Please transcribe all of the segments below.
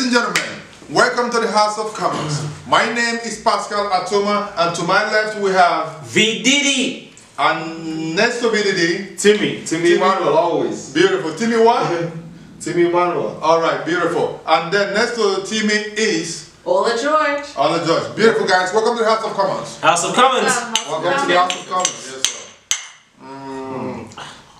Ladies and gentlemen, welcome to the House of Commons. My name is Pascal Atuma, and to my left we have VDD. And next to VDD, Timi Manuel, always. Beautiful. Timi what? Timi Manuel. Alright, beautiful. And then next to Timi is Ola George. Ola George. Beautiful, guys. Welcome to the House of Commons. House of Commons. Welcome to the House of Commons. Yes, sir.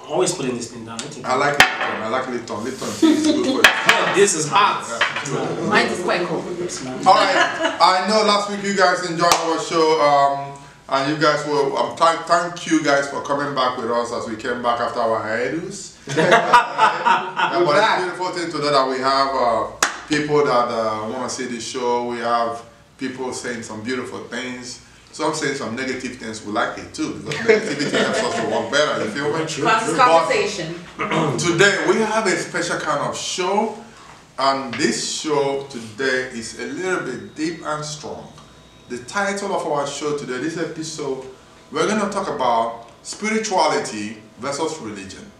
I'm always putting this thing down. I like Lipton. I like Lipton. Lipton tea is good for you. Man, this is hot. Yeah. Mine is quite cool. Alright, I know last week you guys enjoyed our show, and you guys will, thank you guys for coming back with us as we came back after our hiatus. But it's a beautiful thing to know that we have people that want to see the show. We have people saying some beautiful things. Some saying some negative things. We like it too, because negativity helps us to work better. You feel me? Cross conversation. Today we have a special kind of show, and this show today is a little bit deep and strong. The title of our show today, this episode, we're going to talk about spirituality versus religion.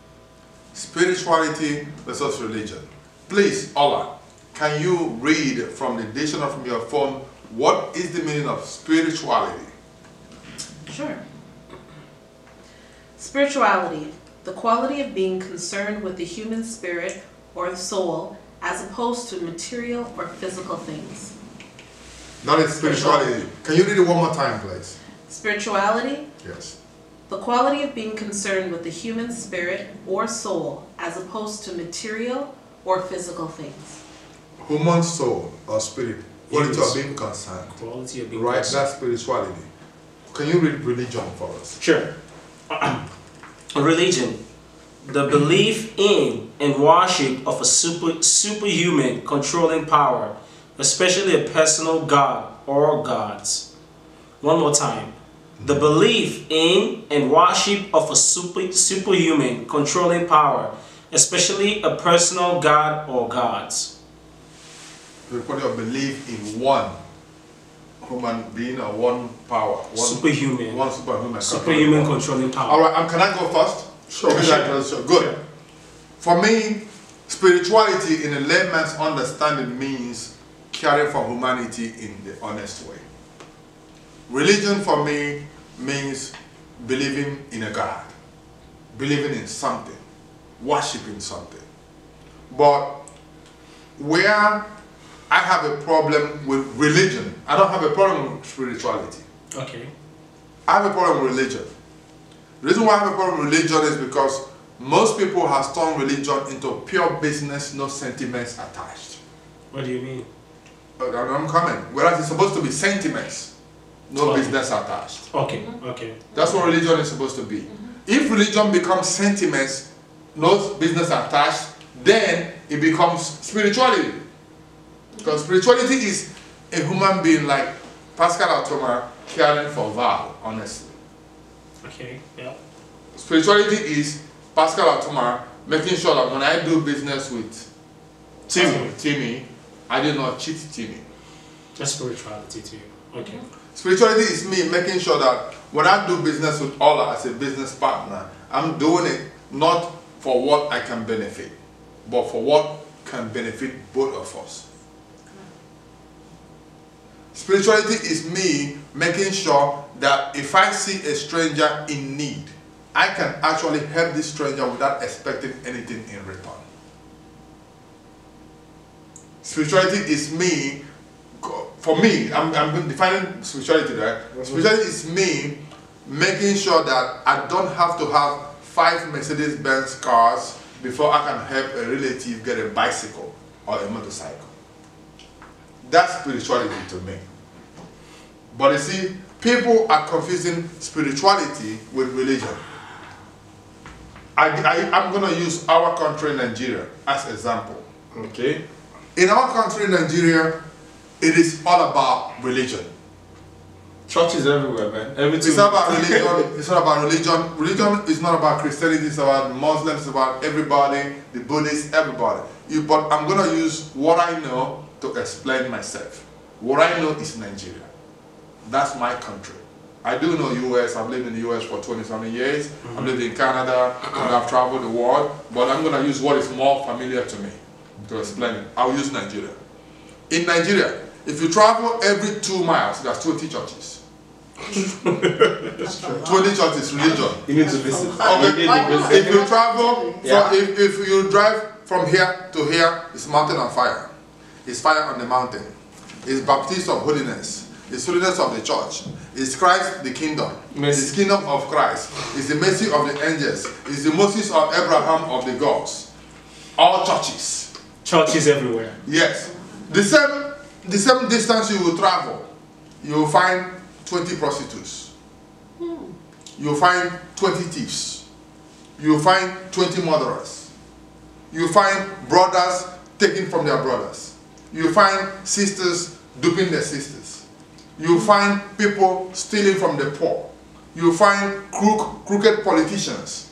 Spirituality versus religion. Please, Ola, can you read from the dictionary from your phone, what is the meaning of spirituality? Sure. Spirituality, the quality of being concerned with the human spirit or the soul as opposed to material or physical things. That is spirituality. Can you read it one more time, please? Spirituality, Yes. the quality of being concerned with the human spirit or soul as opposed to material or physical things. Human soul or spirit, quality of being concerned. Quality of being Right, concerned. that's spirituality. Can you read religion for us? Sure. Religion, the belief in and worship of a superhuman controlling power, especially a personal god or gods. One more time. The belief in and worship of a superhuman controlling power, especially a personal god or gods. The quality of belief in one human being or one power. One Superhuman. One superhuman. Superhuman controlling power. Alright, can I go first? Sure. Sure. Good. For me, spirituality in a layman's understanding means caring for humanity in the honest way. Religion for me means believing in a God, believing in something, worshiping something. But where I have a problem with religion, I don't have a problem with spirituality. Okay. I have a problem with religion. The reason why I have a problem with religion is because most people have turned religion into pure business, no sentiments attached. What do you mean? I'm coming. Whereas it's supposed to be sentiments, no business attached. Okay, okay. That's what religion is supposed to be. If religion becomes sentiments, no business attached, then it becomes spirituality. Because spirituality is a human being like Pascal Atuma caring for Val, honestly. Okay, yeah. Spirituality is Pascal Atuma making sure that when I do business with Timi, I do not cheat Timi. That's spirituality to you. Okay. Spirituality is me making sure that when I do business with Ola as a business partner, I'm doing it not for what I can benefit, but for what can benefit both of us. Spirituality is me making sure that if I see a stranger in need, I can actually help this stranger without expecting anything in return. Spirituality is me, for me, I'm defining spirituality, right? Spirituality is me making sure that I don't have to have 5 Mercedes-Benz cars before I can help a relative get a bicycle or a motorcycle. That's spirituality to me. But you see, people are confusing spirituality with religion. I'm going to use our country, Nigeria, as an example. Okay? In our country, Nigeria, it is all about religion. Churches everywhere, man. Everything. It's not about religion. It's not about religion. Religion is not about Christianity. It's about Muslims. It's about everybody, the Buddhists, everybody. But I'm going to use what I know to explain myself. What I know is Nigeria. That's my country. I do know US. I've lived in the US for 20-something years. I've lived in Canada, and I've traveled the world. But I'm going to use what is more familiar to me to explain it. I'll use Nigeria. In Nigeria, if you travel every 2 miles, there's 20 churches. 20 churches, religion. You need to visit. Okay. If you travel, Yeah. if you drive from here to here, it's mountain on fire. It's fire on the mountain. It's baptism of holiness. It's holiness of the church. It's Christ the kingdom. Mercy. It's kingdom of Christ. It's the mercy of the angels. It's the Moses of Abraham of the gods. All churches. Churches everywhere. Yes. The same distance you will travel, you will find 20 prostitutes. You will find 20 thieves. You will find 20 murderers. You will find brothers taken from their brothers. You will find sisters duping their sisters. You will find people stealing from the poor. You will find crooked politicians,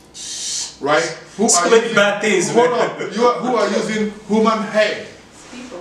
right? Who So are many using, bad things, hold man. on, who are using human head,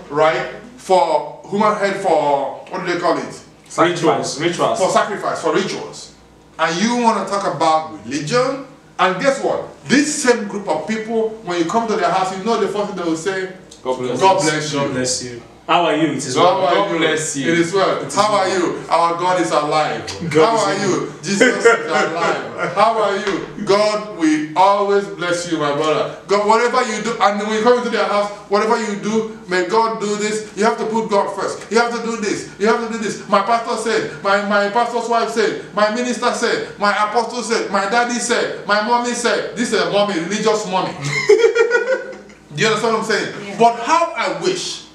right? For human head for, what do they call it? Rituals. For sacrifice, for rituals. And you want to talk about religion? And guess what? This same group of people, when you come to their house, you know the first thing they will say, God bless God bless you. God bless you. How are you? It is God, well. God bless you. It is well. How are you? Our God is alive. God How is are alive. you? Jesus is alive. How are you? God will always bless you, my brother. God, whatever you do, and when you come into their house, whatever you do, may God do this. You have to put God first. You have to do this. You have to do this. My pastor said, my pastor's wife said, my minister said, my apostle said, my daddy said, my mommy said. This is a mommy, religious mommy. Do you understand what I'm saying? Yeah. But how I wish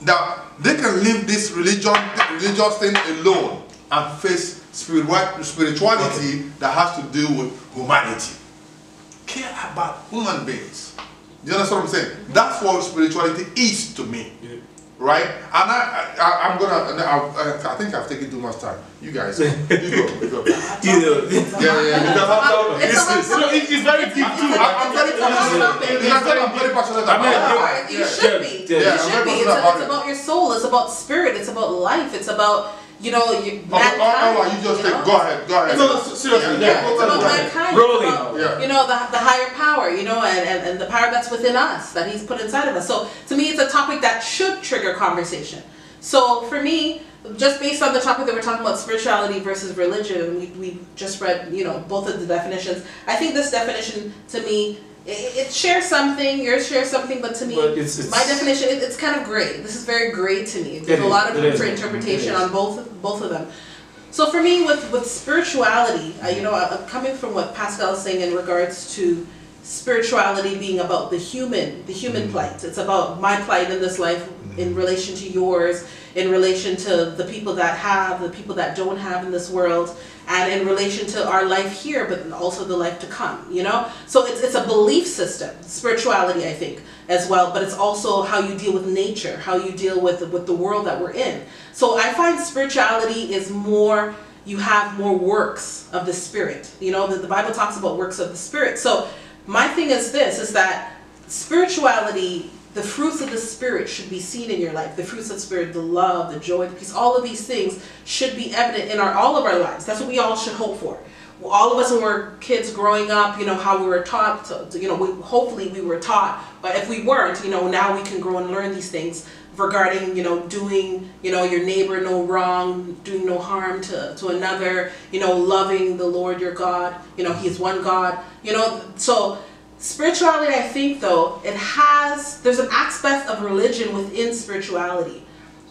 that they can leave this religious thing alone and face spirituality that has to do with humanity. Care about human beings. Do you understand what I'm saying? That's what spirituality is to me. Yeah. Right? And I think I've taken too much time. You guys, you go. You know. Yeah. It's very deep too. I'm very passionate. I'm very passionate about it. You should be. Yeah, You I'm should very be. passionate about It's it. about your soul. It's about spirit. It's about life. It's about, your Okay, mankind. you just take. Go ahead. Go ahead. It's about, seriously, yeah, it's about mankind. Rolling. It's about, Yeah. the higher power, and the power that's within us, that He's put inside of us. So to me, it's a topic that should trigger conversation. So for me, just based on the topic that we're talking about, spirituality versus religion, we just read, both of the definitions. I think this definition, to me, it shares something, yours shares something, but to me, But it's my definition, it's kind of gray. This is very gray to me. There's a lot of room for interpretation on both of them. So for me, with spirituality, I'm coming from what Pascal is saying in regards to spirituality being about the human plight. It's about my plight in this life in relation to yours, in relation to the people that have, the people that don't have in this world, and in relation to our life here, but also the life to come, So it's a belief system, spirituality, I think, as well, but it's also how you deal with nature, how you deal with the world that we're in. So I find spirituality is more, you have more works of the Spirit. The Bible talks about works of the Spirit. So my thing is this, is that spirituality, the fruits of the Spirit should be seen in your life. The fruits of the Spirit, the love, the joy, the peace, all of these things should be evident in all of our lives. That's what we all should hope for. All of us when we're kids growing up, how we were taught, hopefully we were taught, but if we weren't, now we can grow and learn these things regarding, doing, your neighbor no wrong, doing no harm to another, loving the Lord your God, He is one God, so spirituality, I think, though, there's an aspect of religion within spirituality.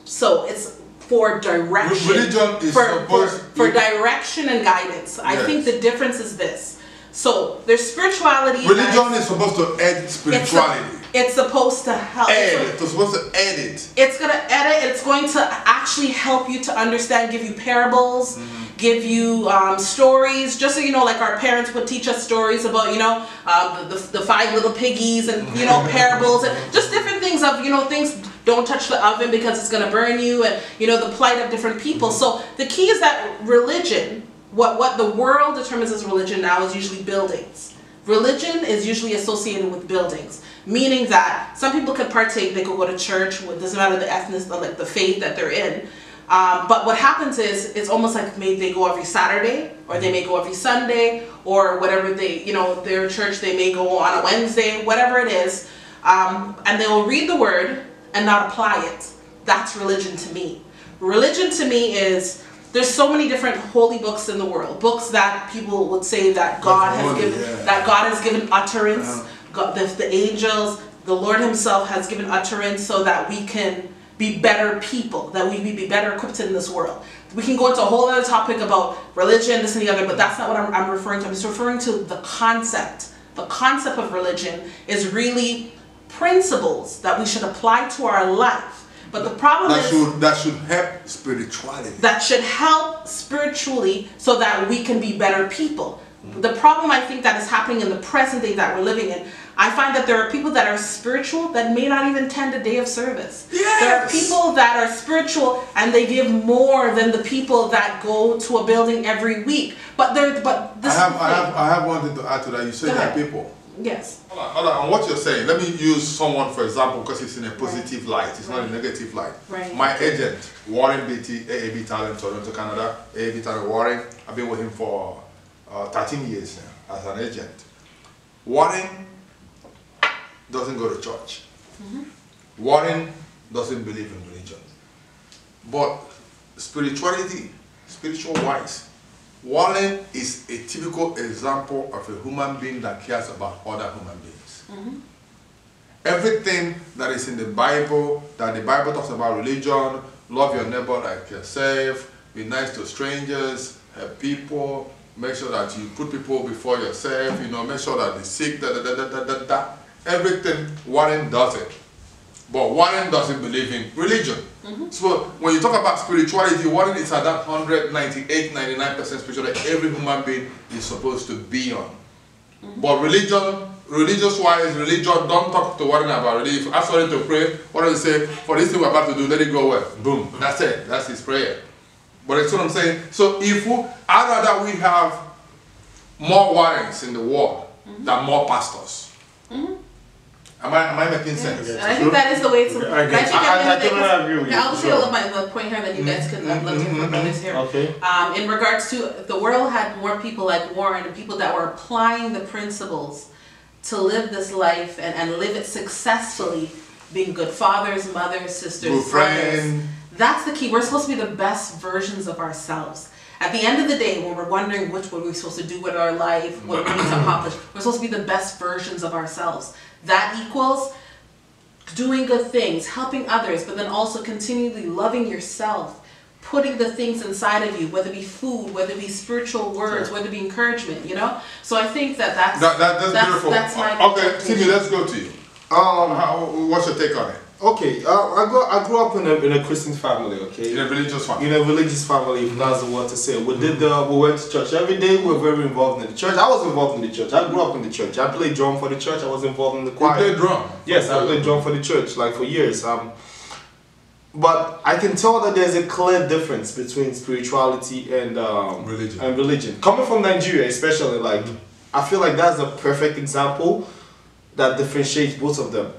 So it's for direction. Religion is for direction and guidance. I think the difference is this. So there's spirituality. Religion is supposed to add spirituality. It's supposed to help. It's supposed to edit. It's going to edit. It's going to actually help you to understand, give you parables, give you stories. Just so you know, like our parents would teach us stories about, the 5 little piggies and, parables and just different things of, things, don't touch the oven because it's going to burn you and, the plight of different people. So the key is that religion, what the world determines as religion now is usually buildings. Religion is usually associated with buildings. Meaning that some people could partake, they could go to church, it doesn't matter the ethnicity, like the faith that they're in. But what happens is, it's almost like maybe they go every Saturday, or they may go every Sunday, or whatever their church, they may go on a Wednesday, whatever it is. And they'll read the word and not apply it. that's religion to me. Religion to me is, there's so many different holy books in the world. Books that people would say that God has given utterance. God, the angels, the Lord himself has given utterance so that we can be better people, that we be better equipped in this world. We can go into a whole other topic about religion, this and the other, but that's not what I'm referring to. I'm just referring to the concept. The concept of religion is really principles that we should apply to our life. But the problem that should help spirituality. That should help spiritually so that we can be better people. The problem I think that is happening in the present day that we're living in, I find that there are people that are spiritual that may not even attend a day of service. Yes. There are people that are spiritual and they give more than the people that go to a building every week. But I have one thing to add to that. You say that people. Yes. Hold on, what you're saying, let me use someone for example because it's in a positive light, it's not a negative light. Right. My agent, Warren Beatty, AAB Talent, Toronto, Canada, AAB Talent Warren, I've been with him for 13 years now as an agent. Warren doesn't go to church. Warren doesn't believe in religion. But spirituality, spiritual wise, Warren is a typical example of a human being that cares about other human beings. Everything that is in the Bible, that the Bible talks about religion, love your neighbor like yourself, be nice to strangers, help people, make sure that you put people before yourself, you know, make sure that the sick, everything, Warren does it. But Warren doesn't believe in religion. So when you talk about spirituality, Warren is at that 198, 99% spirituality every human being is supposed to be on. But religious-wise, religion, don't talk to Warren about religion. If you ask Warren to pray, Warren will say, for this thing we're about to do, let it go well. Boom. That's it. That's his prayer. But that's what I'm saying. So if I'd rather we have more Warrens in the world than more pastors. Am I making sense? And I think that is the way to. I totally agree with you. I'll say a little bit the point here, then you guys can love different others here. Okay. In regards to the world had more people like Warren and people that were applying the principles to live this life and live it successfully, being good fathers, mothers, sisters, good friends. That's the key. We're supposed to be the best versions of ourselves. At the end of the day, when we're wondering what we're supposed to do with our life, what we need to accomplish, we're supposed to be the best versions of ourselves. That equals doing good things, helping others, but then also continually loving yourself, putting the things inside of you, whether it be food, whether it be spiritual words, whether it be encouragement, you know? So I think that's beautiful. That's my okay, Timi, let's go to you. What's your take on it? Okay, I grew up in a Christian family, okay? In a religious family? In a religious family, if that's the word to say. We went to church every day. We were very involved in the church. I was involved in the church. I grew up in the church. I played drum for the church. I was involved in the choir. You played drum? Yes, I played drum for the church, like for years. But I can tell that there's a clear difference between spirituality and religion. Coming from Nigeria, especially, like, I feel like that's a perfect example that differentiates both of them.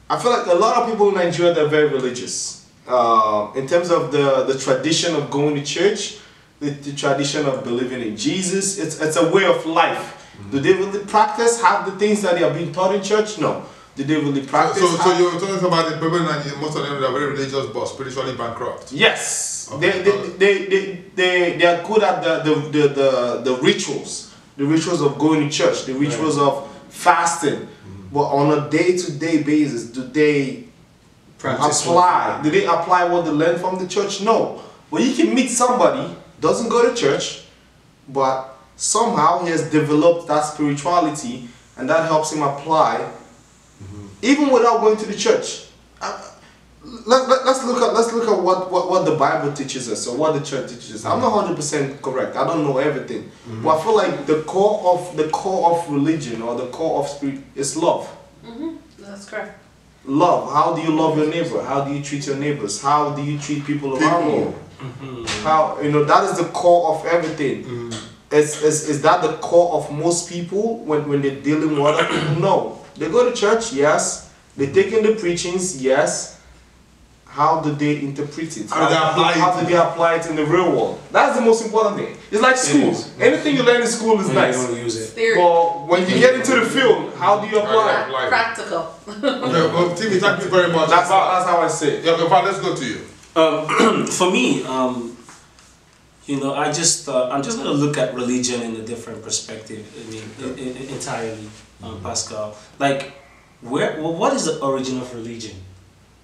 I feel like a lot of people in Nigeria, they're very religious. In terms of the tradition of going to church, the tradition of believing in Jesus, it's a way of life. Do they really practice, have the things that they are being taught in church? No. Do they really practice? So you're talking about the people in Nigeria, most of them are very religious but spiritually bankrupt. Yes. Okay. They are good at the rituals. The rituals of going to church, the rituals of fasting. But on a day-to-day basis, do they apply? Do they apply what they learn from the church? No. But you can meet somebody, doesn't go to church, but somehow he has developed that spirituality, and that helps him apply, even without going to the church. Let's look at what the Bible teaches us, or what the church teaches us. I'm not 100% correct. I don't know everything, but I feel like the core of religion, or the core of spirit, is love. That's correct. Love. How do you love your neighbor? How do you treat your neighbors? How do you treat people around you? How, that is the core of everything. Is that the core of most people when they're dealing with other people? No. They go to church, yes. They take in the preachings, yes. how do they interpret it? How do they apply it in the real world? That's the most important thing. It's like school. Anything you learn in school is nice. You use it. But when you get into the field, how do you apply it? Practical. Okay, well, Timi, thank you very much. That's how I say it. Yeah, okay, fine, let's go to you. For me, you know, I'm just gonna look at religion in a different perspective. I mean, entirely, Pascal. Like, what is the origin of religion?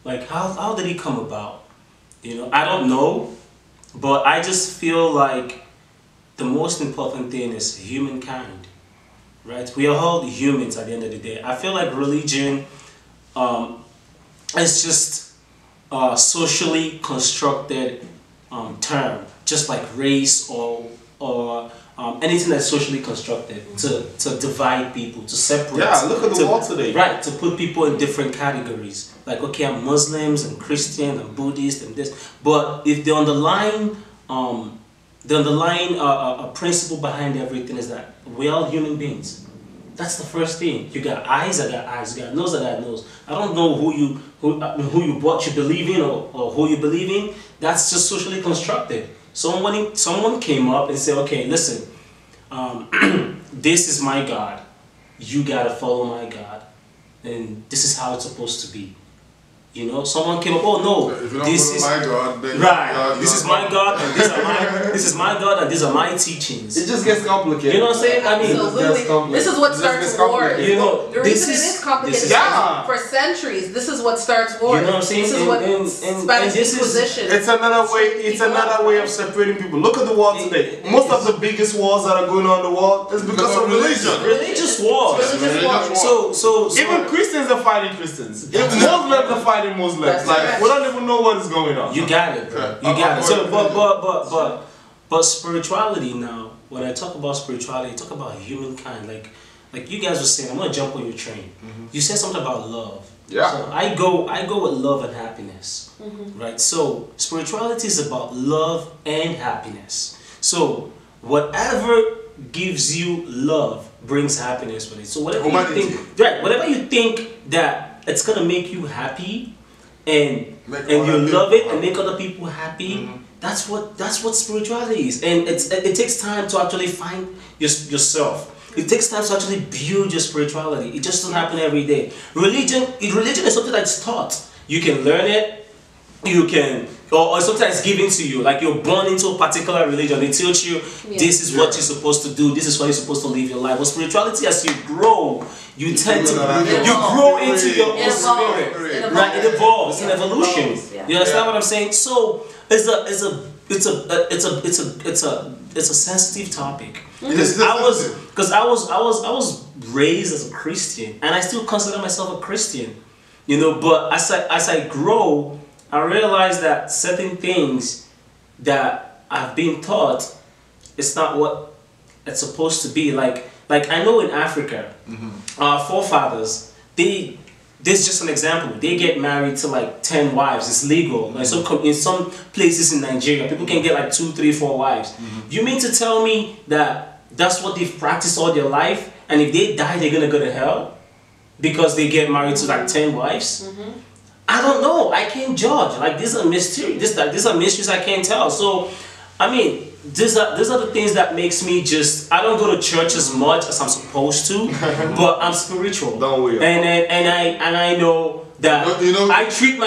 Like, how did it come about? You know, I don't know, but I just feel like the most important thing is humankind, right? We are all humans at the end of the day. I feel like religion is just a socially constructed term, just like race or anything that's socially constructed to divide people, to separate. Yeah, look at the world today. Right, to put people in different categories. Like, okay, I'm Muslims and Christian and Buddhist and this. But if the underlying principle behind everything is that we're all human beings. That's the first thing. You got eyes, I got eyes. You got nose, I got nose. I don't know what you believe in or who you believe in. That's just socially constructed. Someone came up and said, okay, listen, this is my God. You gotta follow my God, and this is how it's supposed to be. You know, someone came up. Oh no, if you don't this is my God, then right. This is my God, and this is my God, and these are my teachings. It just gets complicated. You know what I'm saying? I mean, absolutely. This is what starts wars. You know, the reason it is complicated for centuries. This is what starts wars. You know what I'm saying? This is what Spanish Inquisition. It's another way. It's another way of separating people. Look at the world today. Most of the biggest wars that are going on in the world is because of religion. Religious wars. So even Christians are fighting Christians. If Muslims are fighting Muslims, like we don't even know what is going on. You got it, bro. You got it. So, but spirituality now. When I talk about spirituality, I talk about humankind. Like you guys were saying, I'm gonna jump on your train. You said something about love. Yeah. So I go with love and happiness, right? So spirituality is about love and happiness. So whatever gives you love brings happiness with it. So whatever you think, right? Whatever you think that it's gonna make you happy, and you love it and make other people happy. That's what spirituality is, and it takes time to actually find yourself. It takes time to actually build your spirituality. It just doesn't happen every day. Religion is something that's taught. You can learn it. You can, or sometimes it's given to you. Like you're born into a particular religion. They teach you this is what you're supposed to do. This is how you're supposed to live your life. But spirituality, as you grow, you tend to grow into your own spirit. Right? It evolves. It's an evolution. You understand what I'm saying? So it's a sensitive topic. Because I was raised as a Christian, and I still consider myself a Christian. You know, but as I grow, I realize that certain things that I've been taught, it's not what it's supposed to be. Like I know in Africa, our forefathers, this is just an example. They get married to like 10 wives. It's legal. Like in some places in Nigeria, people can get like 2, 3, 4 wives. You mean to tell me that that's what they've practiced all their life, and if they die, they're gonna go to hell because they get married to like 10 wives? I don't know. I can't judge. Like these are mysteries. These are mysteries I can't tell. So, I mean, these are the things that makes me just. I don't go to church as much as I'm supposed to, but I'm spiritual. Don't we? And I know that I treat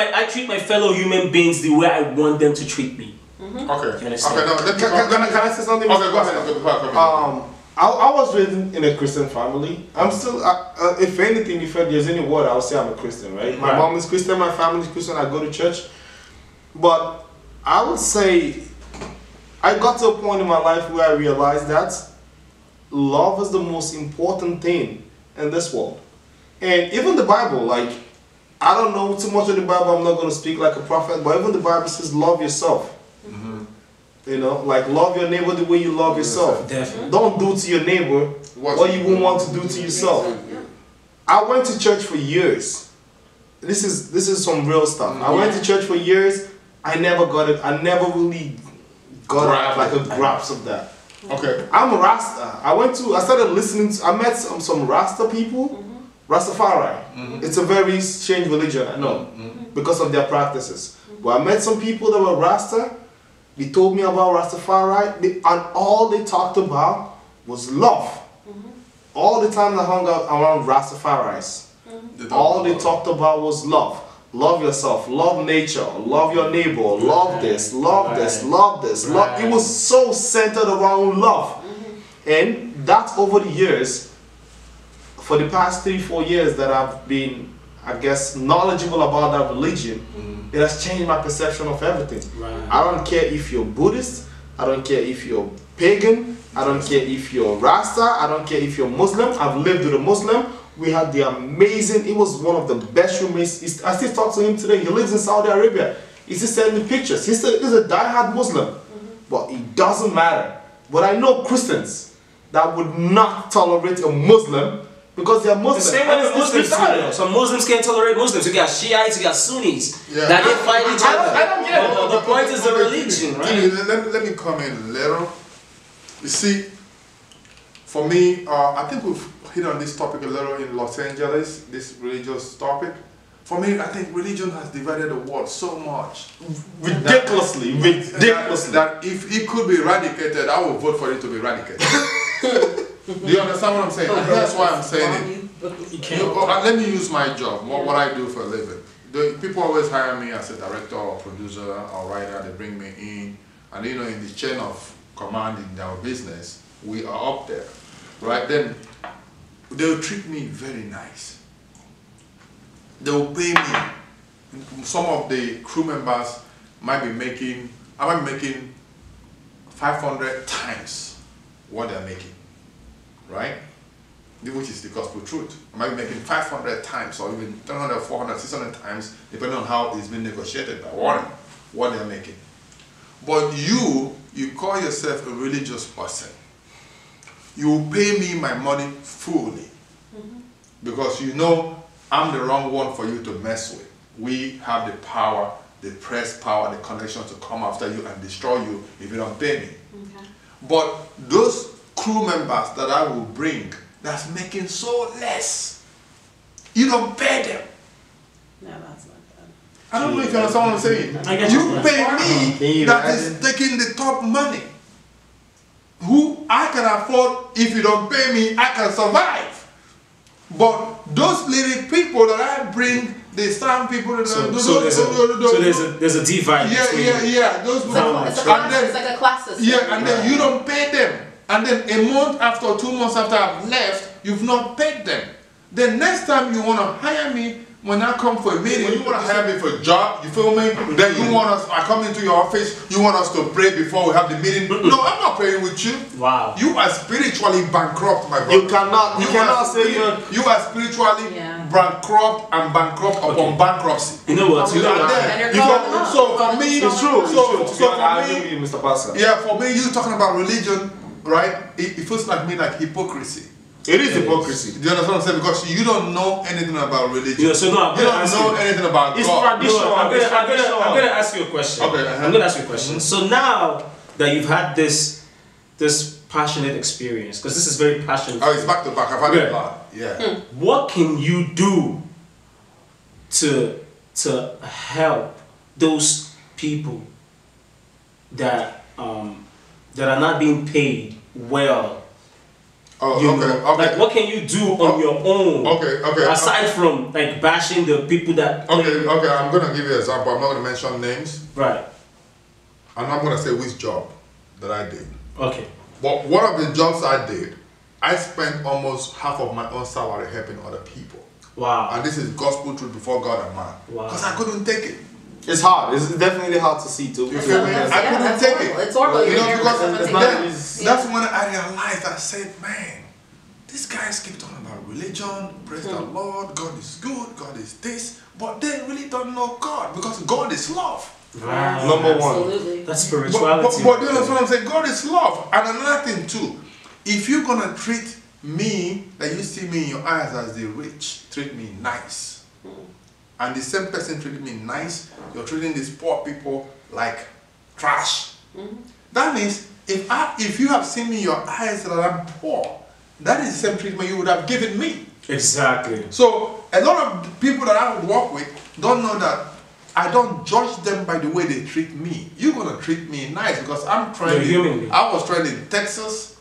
my fellow human beings the way I want them to treat me. Okay. You understand? Okay. No, Can I say something? Okay, go ahead. I was raised in a Christian family. I'm still, if anything, if there's any word, I would say I'm a Christian, right? My mom is Christian, my family is Christian, I go to church. But I would say, I got to a point in my life where I realized that love is the most important thing in this world. And even the Bible, like, I don't know too much of the Bible, I'm not going to speak like a prophet, but even the Bible says love yourself. You know, like love your neighbor the way you love yourself. Definitely. Don't do to your neighbor what you wouldn't want to do to yourself. I went to church for years. This is some real stuff. I went to church for years. I never got it. I never really got like a grasp of that. Okay. I'm a Rasta. I started listening to, I met some Rasta people. Rastafari. It's a very strange religion, I know, because of their practices. But I met some people that were Rasta. They told me about Rastafari, and all they talked about was love. All the time I hung out around Rastafaris, all they talked about was love. Love yourself, love nature, love your neighbor, love this, love this, love this. Love. It was so centered around love. And that's over the years, for the past 3-4 years that I've been, I guess, knowledgeable about that religion, it has changed my perception of everything. I don't care if you're Buddhist, I don't care if you're pagan, I don't care if you're Rasta, I don't care if you're Muslim. I've lived with a Muslim. We had the amazing, it was one of the best roommates. I still talk to him today. He lives in Saudi Arabia. He's just sending me pictures. He's a diehard Muslim. But it doesn't matter. But I know Christians that would not tolerate a Muslim because they are Muslims. The same way as Muslims do. Some Muslims can't tolerate Muslims. You got Shiites, you got Sunnis. That they fight each other. I don't get it. The point is the religion, right? Let me come in a little. You see, for me, I think we've hit on this topic a little in Los Angeles, this religious topic. For me, I think religion has divided the world so much. Ridiculously. That if it could be eradicated, I would vote for it to be eradicated. Do you understand what I'm saying? That's why I'm saying it. You can't. Let me use my job, what I do for a living. People always hire me as a director or producer or writer. They bring me in. And you know, in the chain of command in our business, we are up there. Right? Then they'll treat me very nice. They'll pay me. Some of the crew members might be making 500 times what they're making, right? Which is the gospel truth. I might be making 500 times or even 300, 400, 600 times, depending on how it's been negotiated by Warren, what they're making. But you call yourself a religious person. You pay me my money fully because you know I'm the wrong one for you to mess with. We have the power, the press power, the connection to come after you and destroy you if you don't pay me. But those crew members that I will bring that's making so less, you don't pay them. No, that's not good. I don't know if you understand what I'm saying. I get You pay me that is taking the top money. Who I can afford, if you don't pay me, I can survive. But those little people that I bring, the Islam people, there's a divide. Yeah. Those people, It's like a class system. Yeah, and then you don't pay them. And then a month after, 2 months after I've left, you've not paid them. Then next time you want to hire me, when I come for a meeting, you want to hire me for a job, you feel me? Then you want us, I come into your office, you want us to pray before we have the meeting. No, I'm not praying with you. Wow. You are spiritually bankrupt, my brother. You cannot say you are spiritually bankrupt and bankrupt upon bankruptcy. You know what? So for me, it's true. So for I me, agree with Mr. Pascal. yeah, for me, you talking about religion, right? It feels like me like hypocrisy. It is hypocrisy. Do you understand what I'm saying? Because you don't know anything about religion. Yeah, so no, you don't know anything about it's God. traditional. I'm gonna ask you a question. Okay. I'm gonna ask you a question. So now that you've had this passionate experience, because this is very passionate. Oh, it's back to back. I've had it a lot. Yeah. What can you do to help those people that are not being paid well? Oh, okay. Like, what can you do on your own? Okay. Aside from like bashing the people that. Okay. I'm gonna give you an example. I'm not gonna mention names. Right. I'm not gonna say which job that I did. Okay. But one of the jobs I did, I spent almost half of my own salary helping other people. Wow. And this is gospel truth before God and man. Wow. Because I couldn't take it. It's hard. It's definitely hard to see too. You feel me? I couldn't take it. It's horrible. You know, because it's not that's when I realized, I said, man, these guys keep talking about religion, praise the Lord, God is good, God is this, but they really don't know God because God is love. Wow. Number one. Absolutely. That's spirituality. But you know what I'm saying? God is love. And another thing too, if you're going to treat me, that you see me in your eyes as the rich, treat me nice. And the same person treating me nice, you're treating these poor people like trash. That means if you have seen me in your eyes that I'm poor, that is the same treatment you would have given me. Exactly. So a lot of people that I would work with don't know that I don't judge them by the way they treat me. You're gonna treat me nice because I'm You're human trained. being. I was trained in Texas.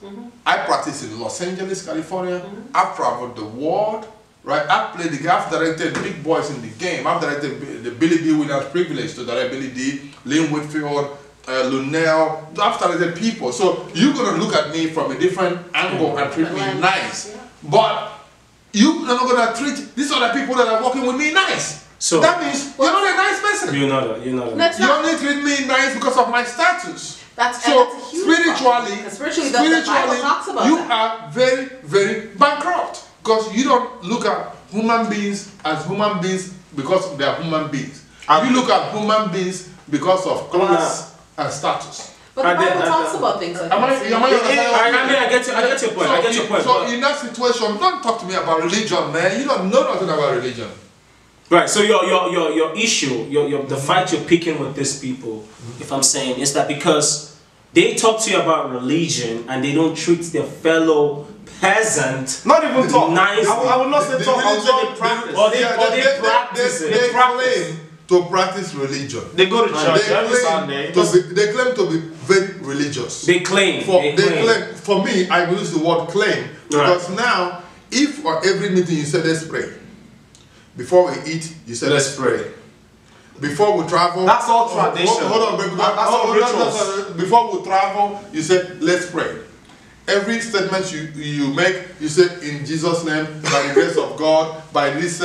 I practice in Los Angeles, California. I've traveled the world. Right, I've played the game. I've directed big boys in the game. I've directed the Billy D. Williams, privilege to direct Billy D, Lynn Whitfield, Lunel. I've directed people. So you're gonna look at me from a different angle and treat me nice. Yeah. But you're not gonna treat these other people that are working with me nice. So that means you're not a nice person. you're not. That's You not, only treat me nice because of my status. that's, So and that's a huge problem. spiritually, Spiritually, the Bible talks about you that. are very, very bankrupt because you don't look at human beings as human beings because they are human beings. You look at human beings because of class and status. But the I did- Bible I- talks about things like Am I this. understanding? I get your point. I get your point. So in that situation, don't talk to me about religion, man. You don't know nothing about religion. Right. So your issue, the fight you're picking with these people, if I'm saying, is that because they talk to you about religion and they don't treat their fellow peasant Not even talk. nice. I would not say The talk. I would say religion- they practice. Or they practice it. They They practice. claim to practice religion. They go to church They every claim Sunday. they claim to be very religious. They claim. For me, I use the word claim because now, if for every meeting you say let's pray, before we eat you say let's pray, before we travel. That's all tradition. Hold on, baby. That's all rituals. Before we travel, you say let's pray. Every statement you make, you say in Jesus' name, by the grace of God, by this.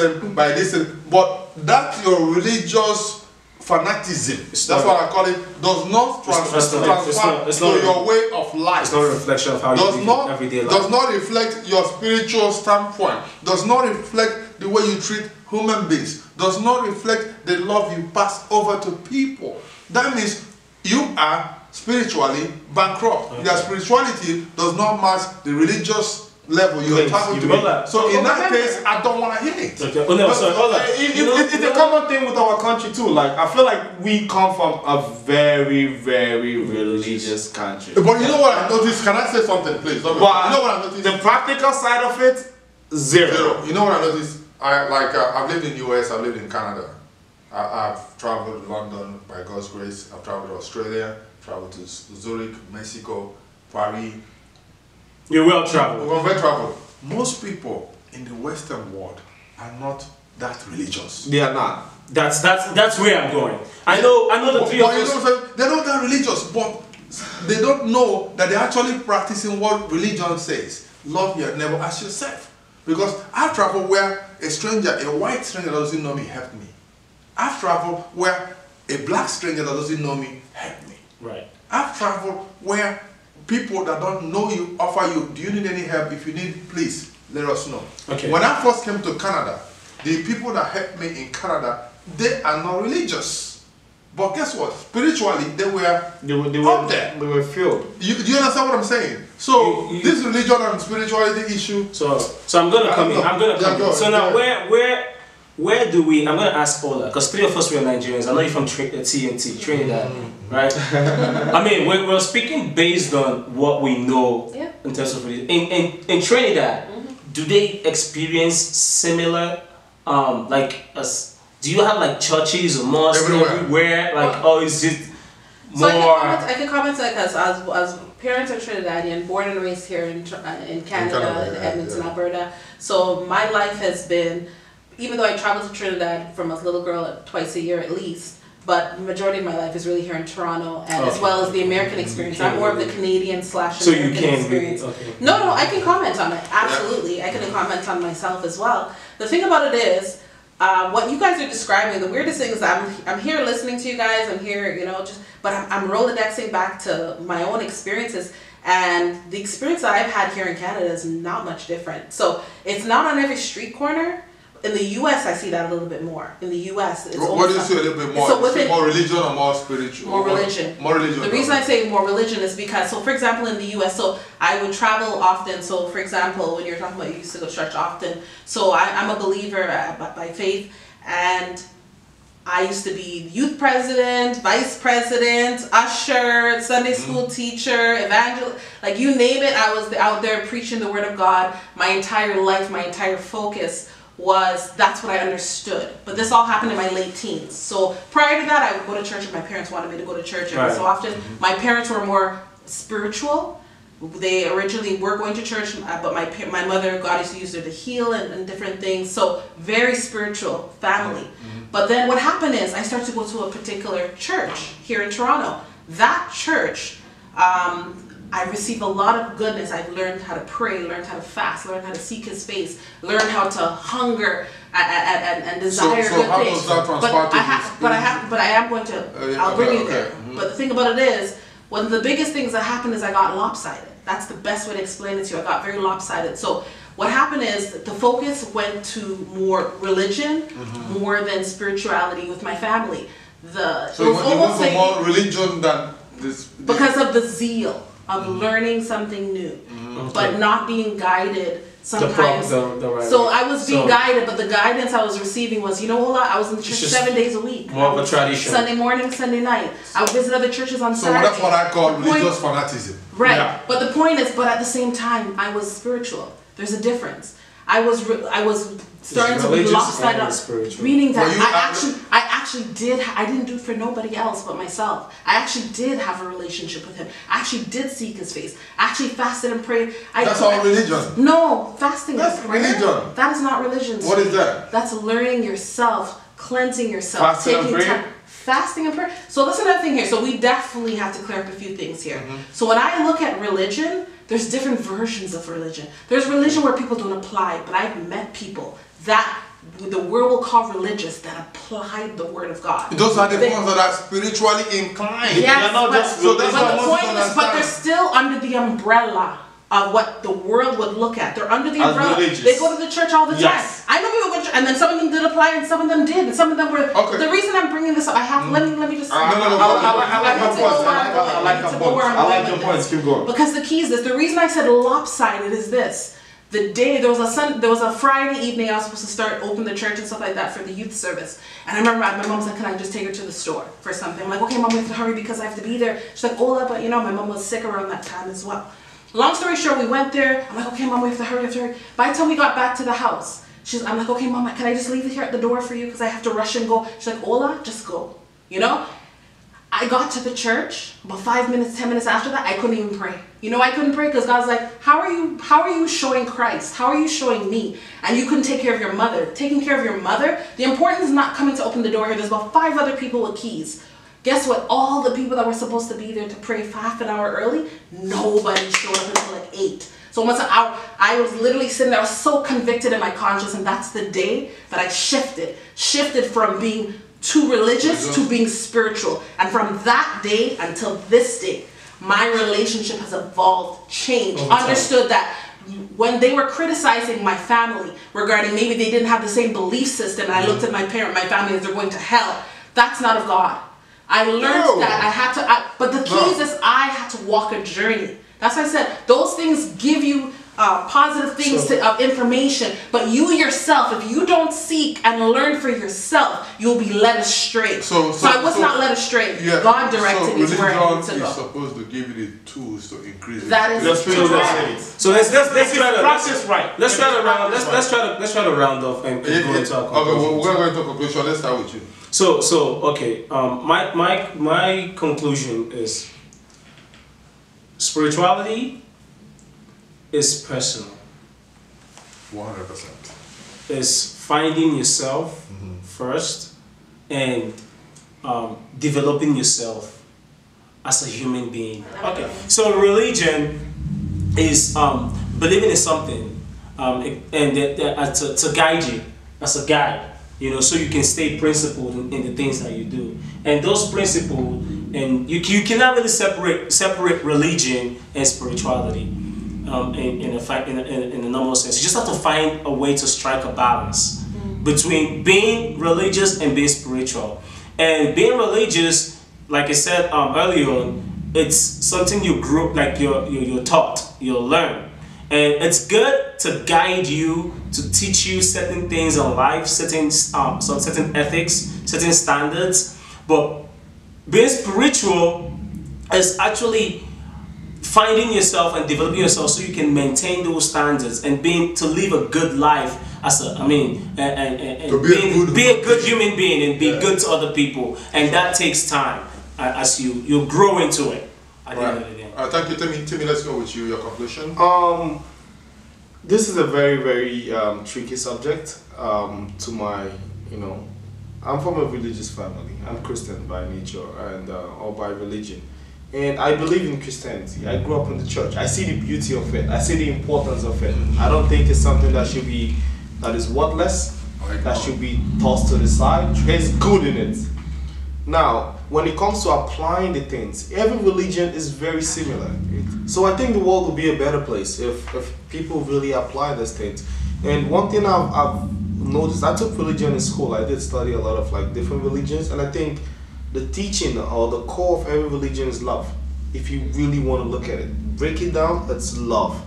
But that's your religious fanaticism. That's what I call it. Does not transfer to your way of life. It's not a reflection of how you live everyday life. Does not reflect your spiritual standpoint. Does not reflect the way you treat human beings. Does not reflect the love you pass over to people. That means you are spiritually bankrupt. Okay. Your spirituality does not match the religious level you're traveling to know be. that. So in that case, I don't want to hear it. Okay. Oh, no, sorry, hold on. It's a common thing with our country too. Like I feel like we come from a very, very religious country. But you know what I noticed? Can I say something, please? You know what I noticed? The practical side of it, zero. You know what I noticed? I've lived in the US, I've lived in Canada. I've traveled to London by God's grace. I've traveled to Australia, traveled to Zurich, Mexico, Paris. You're well traveled. We're very traveled. Most people in the Western world are not that religious. They are not. That's where I'm going. I know the three of us. They're not that religious, but they don't know that they're actually practicing what religion says. Love your neighbor as yourself. Because I've traveled where a stranger, a white stranger that doesn't know me, helped me. I've traveled where a black stranger that doesn't know me, helped me. Right. I've traveled where people that don't know you offer you, do you need any help? If you need, please let us know. Okay. When I first came to Canada, the people that helped me in Canada, they are not religious. But guess what? Spiritually, they were up there. They were filled. Do you understand what I'm saying? So this religion and spirituality issue. So I'm gonna come in. I'm gonna come in. So now where do we? I'm gonna ask Ola because three of us were Nigerians. I know you're from TNT, Trinidad, right? I mean, we're speaking based on what we know in terms of religion. In Trinidad, do they experience similar do you have like churches or mosques everywhere? Like, or is it more? So I can comment like as parents are Trinidadian, born and raised here in Canada, in Edmonton, Alberta. So my life has been, even though I travel to Trinidad from a little girl twice a year at least, but the majority of my life is really here in Toronto, and as well as the American experience. I'm more of the Canadian / American experience. No, I can comment on it. Absolutely, I can comment on myself as well. The thing about it is, what you guys are describing, the weirdest thing is that I'm here listening to you guys. I'm here, but I'm Rolodexing back to my own experiences, and the experience that I've had here in Canada is not much different. So it's not on every street corner. In the U.S., I see that a little bit more. In the U.S., it's what do you see a little bit more? So within, more religion or more spiritual? More religion. More religion. The reason I say more religion is because, so for example, in the U.S., so I would travel often. So for example, when you're talking about you used to go to church often. So I'm a believer by faith, and I used to be youth president, vice president, usher, Sunday school teacher, evangelist, like you name it. I was out there preaching the word of God. My entire life, my entire focus that's what I understood. But this all happened in my late teens. So prior to that, I would go to church if my parents wanted me to go to church every so often. My parents were more spiritual. They originally were going to church, but my mother, God used to use her to heal and different things. So very spiritual family. But then what happened is I started to go to a particular church here in Toronto. That church, I received a lot of goodness. I've learned how to pray, learned how to fast, learned how to seek His face, learned how to hunger and desire so good how things. does that transpire But I am going to. I'll bring you there. But the thing about it is, one of the biggest things that happened is I got lopsided. That's the best way to explain it to you. I got very lopsided. So what happened is the focus went to more religion, more than spirituality with my family. So you went for more religion than this? Because of the zeal of learning something new, but not being guided sometimes. So I was being guided, but the guidance I was receiving was, Ola, I was in church 7 days a week. More of a tradition. Sunday morning, Sunday night. I would visit other churches on Saturday. So that's what I call religious fanaticism. Right. Yeah. But the point is, but at the same time, I was spiritual. There's a difference. I was starting to be lopsided up, reading that. I actually did. I didn't do it for nobody else but myself. I actually did have a relationship with Him. I actually did seek His face. I actually fasted and prayed. That's all religion. No, fasting. That's religion. That is not religion. What is that? That's learning yourself, cleansing yourself, Fasting and prayer. Fasting and prayer. So that's another thing here. So we definitely have to clear up a few things here. So when I look at religion, there's different versions of religion. There's religion where people don't apply, but I've met people that the world will call religious that applied the word of God. Those are the ones that are spiritually inclined. Yes, but but they're still under the umbrella of what the world would look at. They're under the umbrella. Religious. They go to the church all the time. I know people go to church, and then some of them did apply, and some of them did, and some of them were. Okay. The reason I'm bringing this up, I have. Let me just. I like your points. Keep going. Because the key is this. The reason I said lopsided is this. The day there was a Friday evening I was supposed to start open the church and stuff like that for the youth service, and I remember my mom said, "Can I just take her to the store for something?" I'm like, "Okay, mom, we have to hurry because I have to be there." She's like, "Ola, but my mom was sick around that time as well." Long story short, we went there. I'm like, "Okay, mom, we have to hurry, By the time we got back to the house, I'm like, "Okay, mom, can I just leave it here at the door for you because I have to rush and go?" She's like, "Ola, just go." I got to the church, about 5 minutes, 10 minutes after that, I couldn't even pray. I couldn't pray because God's like, how are you showing Christ? How are you showing me? And you couldn't take care of your mother. Taking care of your mother, the importance is not coming to open the door here. There's about 5 other people with keys. Guess what? All the people that were supposed to be there to pray for half an hour early, nobody showed up until like 8. So almost an hour, I was literally sitting there. I was so convicted in my conscience, and that's the day that I shifted from being too religious to being spiritual. And from that day until this day, my relationship has evolved, changed, understood that when they were criticizing my family regarding maybe they didn't have the same belief system, and I looked at my family as they're going to hell, that's not of God. I learned that I had to, but the key is this, I had to walk a journey. That's why I said, those things give you positive things of information, but you yourself, if you don't seek and learn for yourself, you'll be led astray. So I was not led astray. Yeah, God directed me where I need to go. Is supposed to give you the tools to increase it. That is correct. So let's try to practice right. Let's try to round off and go into our conclusion. Okay, well, we're going to conclusion. Let's start with you. So okay. My conclusion is spirituality is personal. 100%. Is finding yourself first and developing yourself as a human being. Okay. So religion is believing in something and to guide you as a guide. So you can stay principled in the things that you do, and those principles, and you cannot really separate religion and spirituality in a normal sense. You just have to find a way to strike a balance between being religious and being spiritual. And being religious, like I said earlier, it's something you grew, like you're taught, you'll learn. And it's good to guide you, to teach you certain things in life, certain ethics, certain standards. But being spiritual is actually finding yourself and developing yourself so you can maintain those standards and to live a good life be a good human being and be good to other people, and that takes time as you grow into it. At the end of the day. Thank you, Timi. Let's go with you. Your conclusion. This is a very, very tricky subject. To my, I'm from a religious family. I'm Christian by nature and or by religion, and I believe in Christianity. I grew up in the church. I see the beauty of it. I see the importance of it. I don't think it's something that is worthless. That should be tossed to the side. There's good in it. Now, when it comes to applying the things, every religion is very similar. So I think the world will be a better place if people really apply these things. And one thing I've noticed, I took religion in school. I did study a lot of different religions, and I think the teaching or the core of every religion is love. If you really want to look at it, break it down, it's love.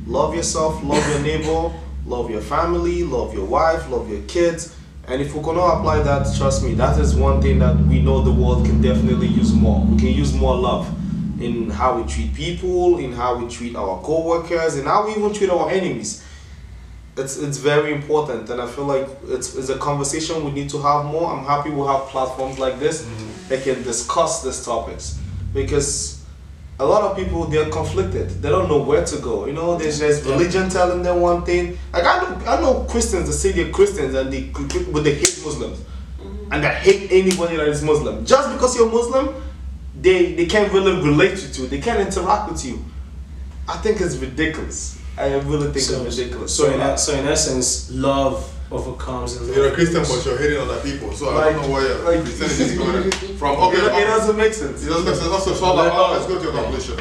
Love yourself, love your neighbor, love your family, love your wife, love your kids. And if we're going to apply that, trust me, that is one thing that we know the world can definitely use more. We can use more love in how we treat people, in how we treat our co-workers, and how we even treat our enemies. It's very important, and I feel like it's a conversation we need to have more. I'm happy we'll have platforms like this that can discuss these topics, because a lot of people, they're conflicted. They don't know where to go. There's religion telling them one thing. Like I know Christians that say they're Christians and they hate Muslims, and they hate anybody that is Muslim. Just because you're Muslim, they can't really relate to you. They can't interact with you. I think it's ridiculous. I really think it's ridiculous. So in essence, love overcomes. And you're a Christian, but you're hating other people. So I don't know where Christianity is going from. Okay, it doesn't make sense. It doesn't make sense. Let's go to your conclusion.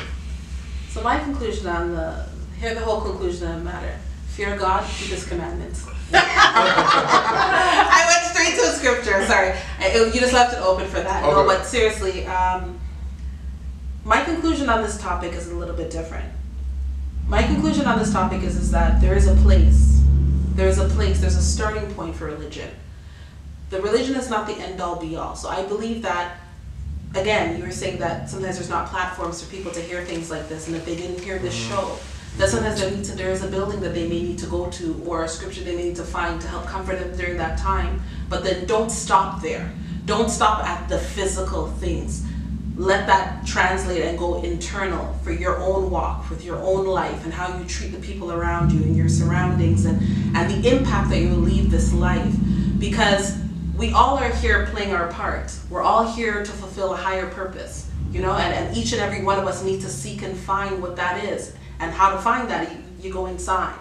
So my conclusion on the whole conclusion on the matter: fear God, keep His commandments. I went straight to a scripture. Sorry, you just left it open for that. Okay. No, but seriously, my conclusion on this topic is a little bit different. My conclusion on this topic is that there is a place. There's a starting point for religion. The religion is not the end-all be-all. So I believe that, again, you were saying that sometimes there's not platforms for people to hear things like this, and if they didn't hear this show, that sometimes there is a building that they may need to go to, or a scripture they may need to find to help comfort them during that time. But then don't stop there. Don't stop at the physical things. Let that translate and go internal for your own walk, with your own life, and how you treat the people around you and your surroundings, and the impact that you will leave this life. Because we all are here playing our part. We're all here to fulfill a higher purpose, and each and every one of us need to seek and find what that is. And how to find that, you go inside.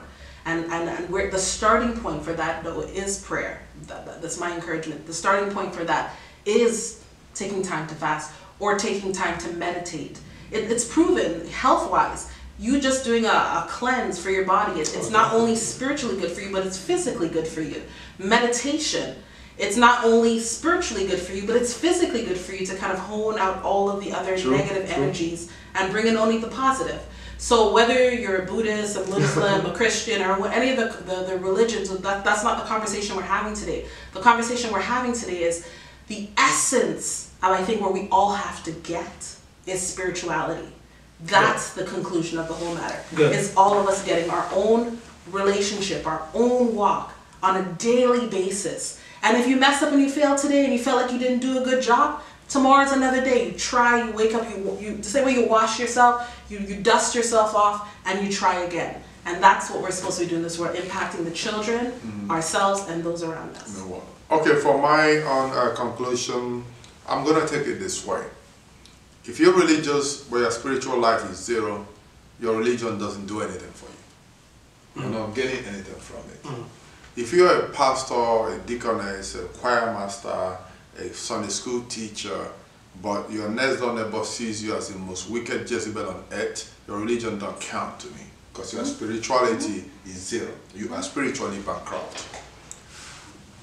And the starting point for that, though, is prayer. That's my encouragement. The starting point for that is taking time to fast, or taking time to meditate. It's proven health-wise. You just doing a cleanse for your body, it's not only spiritually good for you, but it's physically good for you. Meditation, it's not only spiritually good for you, but it's physically good for you to kind of hone out all of the other negative energies and bring in only the positive. So whether you're a Buddhist, a Muslim, a Christian, or any of the religions, that's not the conversation we're having today. The conversation we're having today is the essence, I think, where we all have to get is spirituality. That's the conclusion of the whole matter. Is all of us getting our own relationship, our own walk on a daily basis. And if you mess up and you fail today and you felt like you didn't do a good job, tomorrow's another day. You try, you wake up, you the same way you wash yourself, you dust yourself off, and you try again. And that's what we're supposed to be doing this world, impacting the children, ourselves, and those around us. Okay, for my conclusion, I'm going to take it this way. If you're religious but your spiritual life is zero, your religion doesn't do anything for you. You're not getting anything from it. If you're a pastor, a deaconess, a choir master, a Sunday school teacher, but your next door neighbor sees you as the most wicked Jezebel on earth, your religion don't count to me, because your spirituality is zero. You are spiritually bankrupt.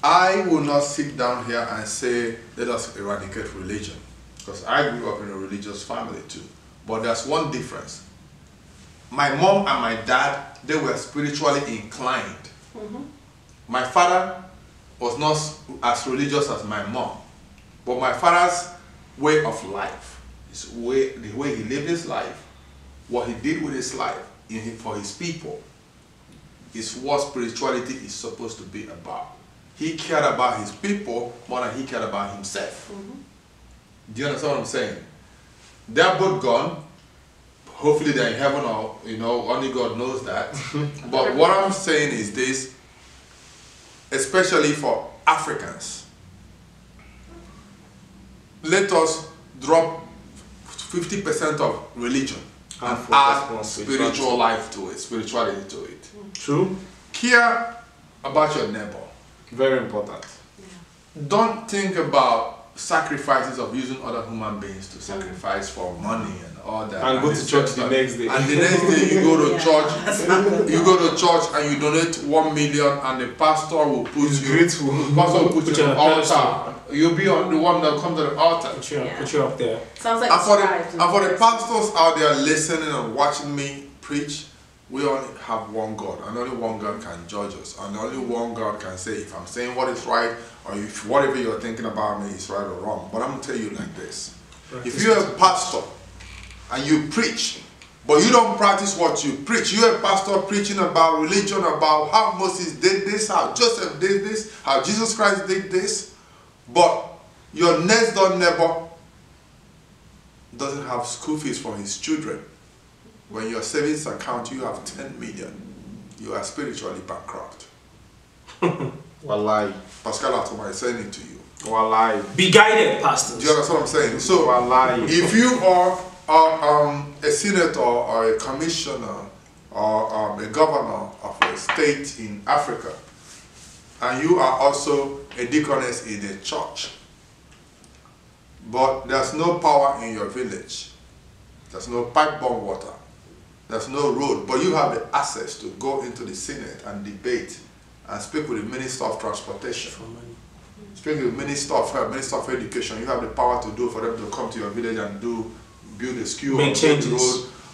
I will not sit down here and say, let us eradicate religion, because I grew up in a religious family too. But there's one difference. My mom and my dad, they were spiritually inclined. My father was not as religious as my mom, but my father's way of life, the way he lived his life, what he did with his life for his people, is what spirituality is supposed to be about. He cared about his people more than he cared about himself. Do you understand what I'm saying? They're both gone. Hopefully they're in heaven, or only God knows that. But what I'm saying is this, especially for Africans, let us drop 50% of religion and add spiritual life to it, spirituality to it. True. Care about your neighbor. Very important. Don't think about sacrifices of using other human beings to sacrifice for money and all that. And go to church the next day. And the next day you go to church, and you donate 1 million, and the pastor will put you on the altar. You'll be on the one that comes to the altar. Put you up there. Sounds like and for the pastors out there listening and watching me preach, we only have one God, and only one God can judge us, and only one God can say if I'm saying what is right, or if whatever you're thinking about me is right or wrong. But I'm going to tell you like this. If you're a pastor and you preach, but you don't practice what you preach, you're a pastor preaching about religion, about how Moses did this, how Joseph did this, how Jesus Christ did this, but your next door neighbor doesn't have school fees for his children. When your savings account you have 10 million, you are spiritually bankrupt. Wallahi. Pascal Atuma is saying it to you. Wallahi. Be guided, pastors. Do you understand what I'm saying? So, Wallahi. if you are a senator or a commissioner or a governor of a state in Africa, and you are also a deaconess in a church, but there's no power in your village, there's no pipe-borne water, there's no road, but you have the access to go into the Senate and debate and speak with the Minister of Transportation, speak with the Minister of Health, Minister of Education. You have the power to do for them to come to your village and build a school, make changes,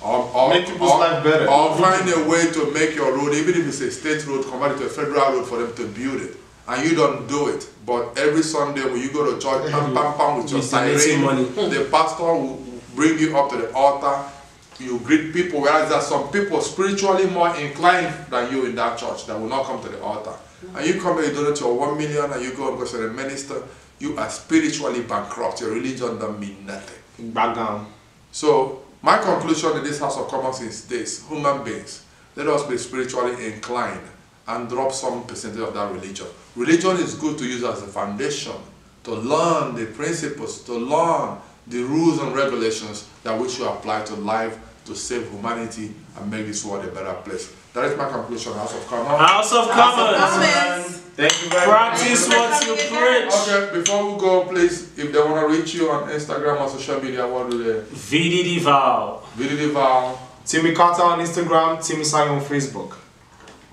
road, or make people's life better, or find a way to make your road, even if it's a state road, convert it to a federal road for them to build it. And you don't do it, but every Sunday when you go to church, pam pam pam with your siren, the pastor will bring you up to the altar. You greet people, whereas there are some people spiritually more inclined than you in that church that will not come to the altar. And you come and you donate your 1 million and you go and go to the minister, you are spiritually bankrupt. Your religion don't mean nothing. Back down. So my conclusion in this House of Commons is this: human beings, let us be spiritually inclined and drop some percentage of that religion. Religion is good to use as a foundation to learn the principles, to learn the rules and regulations that we should apply to life to save humanity and make this world a better place. That is my conclusion, House of Commons. House of Commons. Thank you very much. Practice what you preach. Okay, before we go, please, if they want to reach you on Instagram or social media, what do they? VDD Val. VDD Val. Timi Carter on Instagram, Timi Sai on Facebook.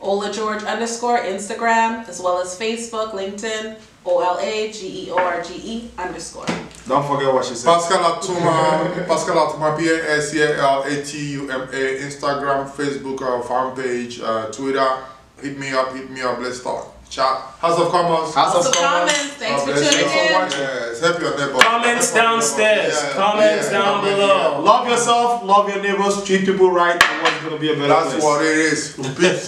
Ola George _ Instagram, as well as Facebook, LinkedIn, OLAGEORGE _ Don't forget what she said. Pascal Atuma, Pascal Atuma, PASCALATUMA, Instagram, Facebook, fan page, Twitter. Hit me up, let's talk. Chat. House of Commons. House of Commons. Thanks for tuning in. Yes, help your neighbor. Comments downstairs. Comments down below. Love yourself, love your neighbors, treat people right, and what's going to be a better place. That's what it is. Peace.